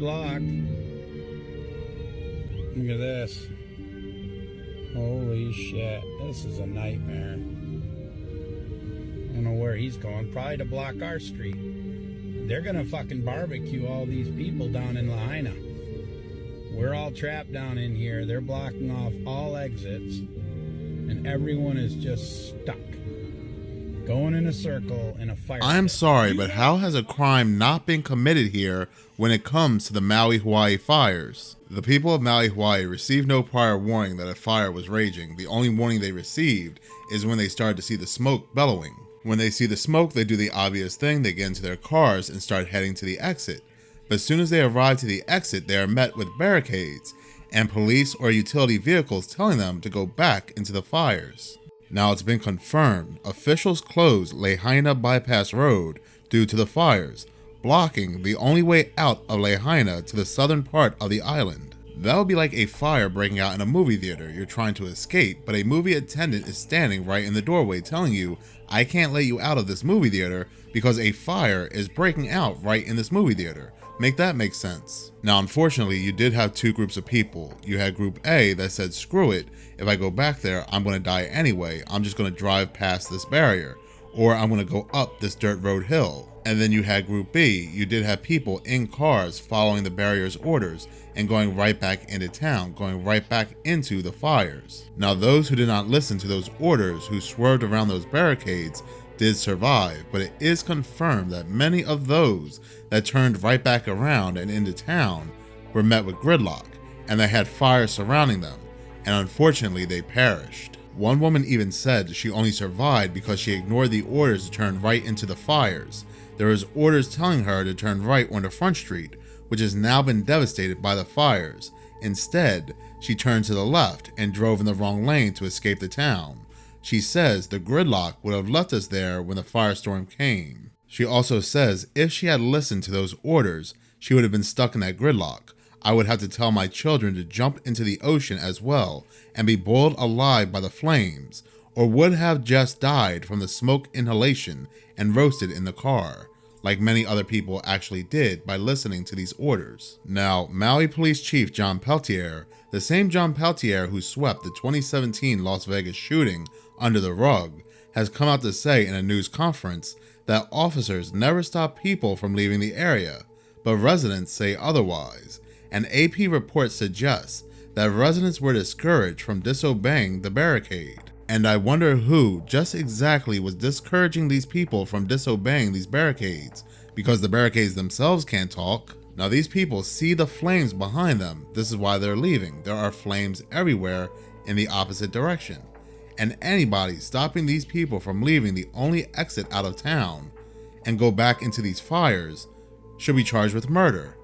block. Look at this. Holy shit. This is a nightmare. I don't know where he's going. Probably to block our street. They're gonna fucking barbecue all these people down in Lahaina. We're all trapped down in here. They're blocking off all exits. And everyone is just stuck. Going in a circle in a fire. I'm sorry, but how has a crime not been committed here when it comes to the Maui, Hawaii fires? The people of Maui, Hawaii received no prior warning that a fire was raging. The only warning they received is when they started to see the smoke bellowing. When they see the smoke, they do the obvious thing. They get into their cars and start heading to the exit. But as soon as they arrive to the exit, they are met with barricades and police or utility vehicles telling them to go back into the fires. Now it's been confirmed, officials closed Lahaina Bypass Road due to the fires, blocking the only way out of Lahaina to the southern part of the island. That would be like a fire breaking out in a movie theater. You're trying to escape, but a movie attendant is standing right in the doorway telling you, I can't let you out of this movie theater because a fire is breaking out right in this movie theater. Make that make sense. Now, unfortunately, you did have two groups of people. You had group A that said, screw it. If I go back there, I'm going to die anyway. I'm just going to drive past this barrier, or I'm going to go up this dirt road hill. And then you had group B. You did have people in cars following the barrier's orders and going right back into town, going right back into the fires. Now, those who did not listen to those orders, who swerved around those barricades, did survive, but it is confirmed that many of those that turned right back around and into town were met with gridlock, and they had fire surrounding them, and unfortunately they perished. One woman even said she only survived because she ignored the orders to turn right into the fires. There was orders telling her to turn right onto Front Street, which has now been devastated by the fires. Instead, she turned to the left and drove in the wrong lane to escape the town. She says the gridlock would have left us there when the firestorm came. She also says if she had listened to those orders, she would have been stuck in that gridlock. I would have to tell my children to jump into the ocean as well and be boiled alive by the flames, or would have just died from the smoke inhalation and roasted in the car, like many other people actually did by listening to these orders. Now, Maui Police Chief John Peltier, the same John Peltier who swept the 2017 Las Vegas shooting under the rug, has come out to say in a news conference that officers never stop people from leaving the area, but residents say otherwise. An AP report suggests that residents were discouraged from disobeying the barricade. And I wonder who just exactly was discouraging these people from disobeying these barricades, because the barricades themselves can't talk. Now these people see the flames behind them. This is why they're leaving. There are flames everywhere in the opposite direction. And anybody stopping these people from leaving the only exit out of town and go back into these fires should be charged with murder.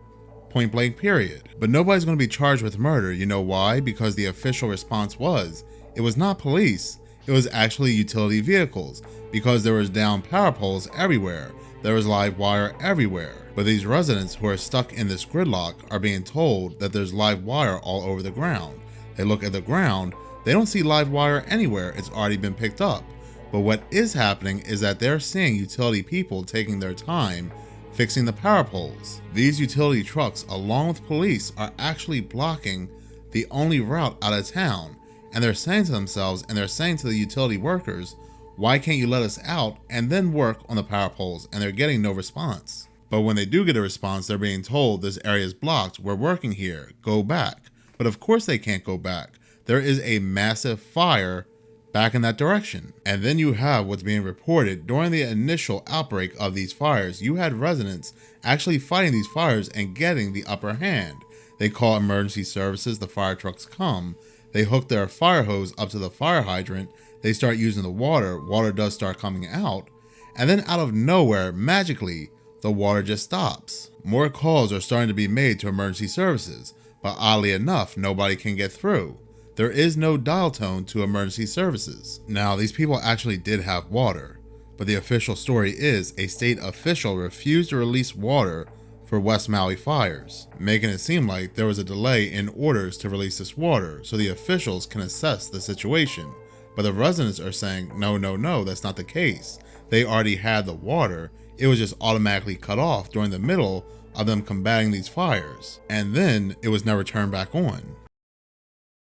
Point blank period. But nobody's going to be charged with murder. You know why? Because the official response was, it was not police, it was actually utility vehicles, because there was down power poles everywhere. There was live wire everywhere. But these residents who are stuck in this gridlock are being told that there's live wire all over the ground. They look at the ground, they don't see live wire anywhere, it's already been picked up. But what is happening is that they're seeing utility people taking their time fixing the power poles. These utility trucks, along with police, are actually blocking the only route out of town. And they're saying to themselves, and they're saying to the utility workers, why can't you let us out and then work on the power poles? And they're getting no response. But when they do get a response, they're being told this area is blocked, we're working here, go back. But of course they can't go back. There is a massive fire back in that direction. And then you have what's being reported during the initial outbreak of these fires. You had residents actually fighting these fires and getting the upper hand. They call emergency services, the fire trucks come, they hook their fire hose up to the fire hydrant, they start using the water does start coming out, and then out of nowhere, magically, the water just stops. More calls are starting to be made to emergency services, but oddly enough, nobody can get through. There is no dial tone to emergency services. Now, these people actually did have water, but the official story is a state official refused to release water for West Maui fires, making it seem like there was a delay in orders to release this water so the officials can assess the situation. But the residents are saying, no, that's not the case. They already had the water. It was just automatically cut off during the middle of them combating these fires, and then it was never turned back on.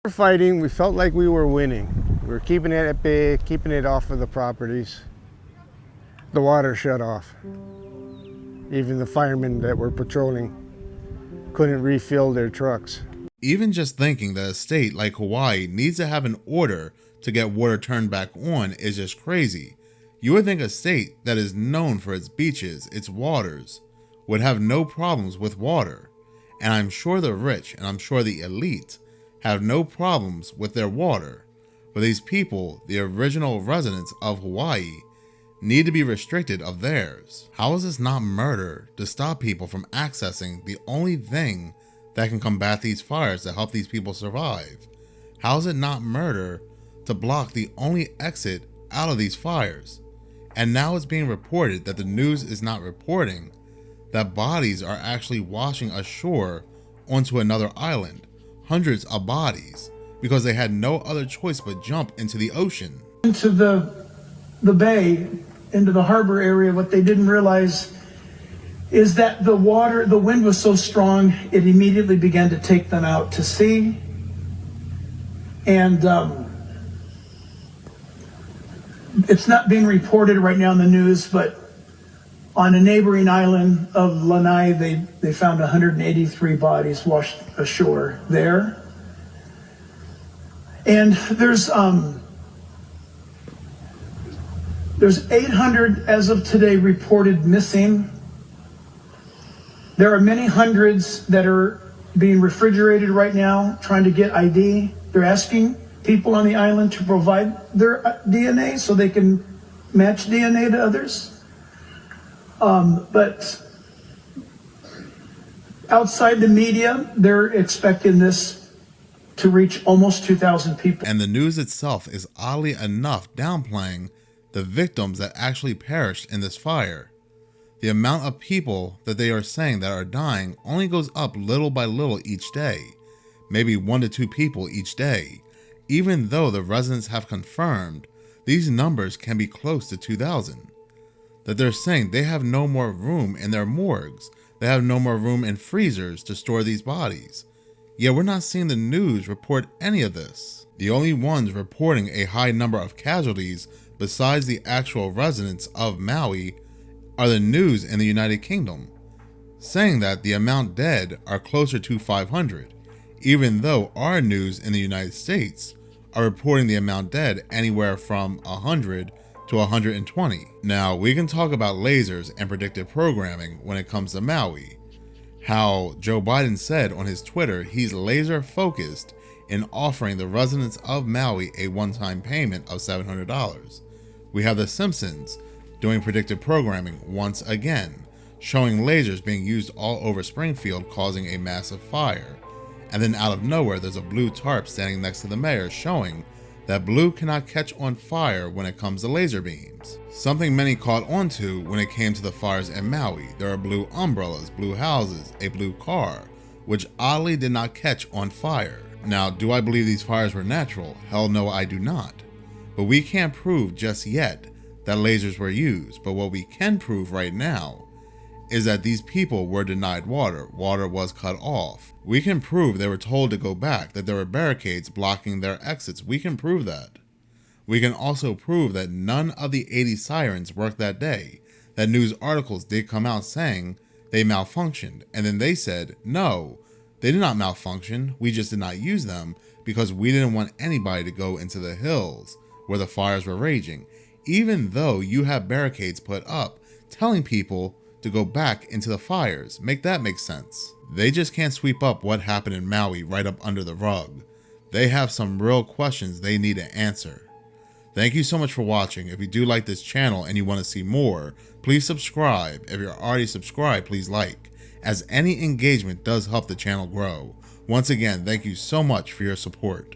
We were fighting, we felt like we were winning. We were keeping it at bay, keeping it off of the properties. The water shut off. Even the firemen that were patrolling couldn't refill their trucks. Even just thinking that a state like Hawaii needs to have an order to get water turned back on is just crazy. You would think a state that is known for its beaches, its waters, would have no problems with water. And I'm sure the rich and I'm sure the elite have no problems with their water. But these people, the original residents of Hawaii, need to be restricted of theirs. How is this not murder to stop people from accessing the only thing that can combat these fires to help these people survive? How is it not murder to block the only exit out of these fires? And now it's being reported that the news is not reporting that bodies are actually washing ashore onto another island. Hundreds of bodies, because they had no other choice but jump into the ocean. Into the bay, into the harbor area, what they didn't realize is that the wind was so strong, it immediately began to take them out to sea. And it's not being reported right now in the news, but on a neighboring island of Lanai, they found 183 bodies washed ashore there. And there's 800 as of today reported missing. There are many hundreds that are being refrigerated right now, trying to get ID. They're asking people on the island to provide their DNA so they can match DNA to others. But outside the media, they're expecting this to reach almost 2,000 people. And the news itself is oddly enough downplaying the victims that actually perished in this fire. The amount of people that they are saying that are dying only goes up little by little each day, maybe 1 to 2 people each day, even though the residents have confirmed these numbers can be close to 2,000. That they're saying they have no more room in their morgues, they have no more room in freezers to store these bodies. Yet we're not seeing the news report any of this. The only ones reporting a high number of casualties besides the actual residents of Maui are the news in the United Kingdom, saying that the amount dead are closer to 500, even though our news in the United States are reporting the amount dead anywhere from 100 to 120. Now, we can talk about lasers and predictive programming when it comes to Maui. How Joe Biden said on his Twitter he's laser focused in offering the residents of Maui a one-time payment of $700. We have The Simpsons doing predictive programming once again, showing lasers being used all over Springfield causing a massive fire. And then out of nowhere, there's a blue tarp standing next to the mayor showing that blue cannot catch on fire when it comes to laser beams. Something many caught on to when it came to the fires in Maui. There are blue umbrellas, blue houses, a blue car, which oddly did not catch on fire. Now, do I believe these fires were natural? Hell no, I do not. But we can't prove just yet that lasers were used. But what we can prove right now is that these people were denied water. Water was cut off. We can prove they were told to go back, that there were barricades blocking their exits. We can prove that. We can also prove that none of the 80 sirens worked that day, that news articles did come out saying they malfunctioned. And then they said, no, they did not malfunction. We just did not use them because we didn't want anybody to go into the hills where the fires were raging, even though you have barricades put up telling people to go back into the fires. Make that make sense. They just can't sweep up what happened in Maui right up under the rug. They have some real questions they need to answer. Thank you so much for watching. If you do like this channel and you want to see more, please subscribe. If you're already subscribed, please like, as any engagement does help the channel grow. Once again, thank you so much for your support.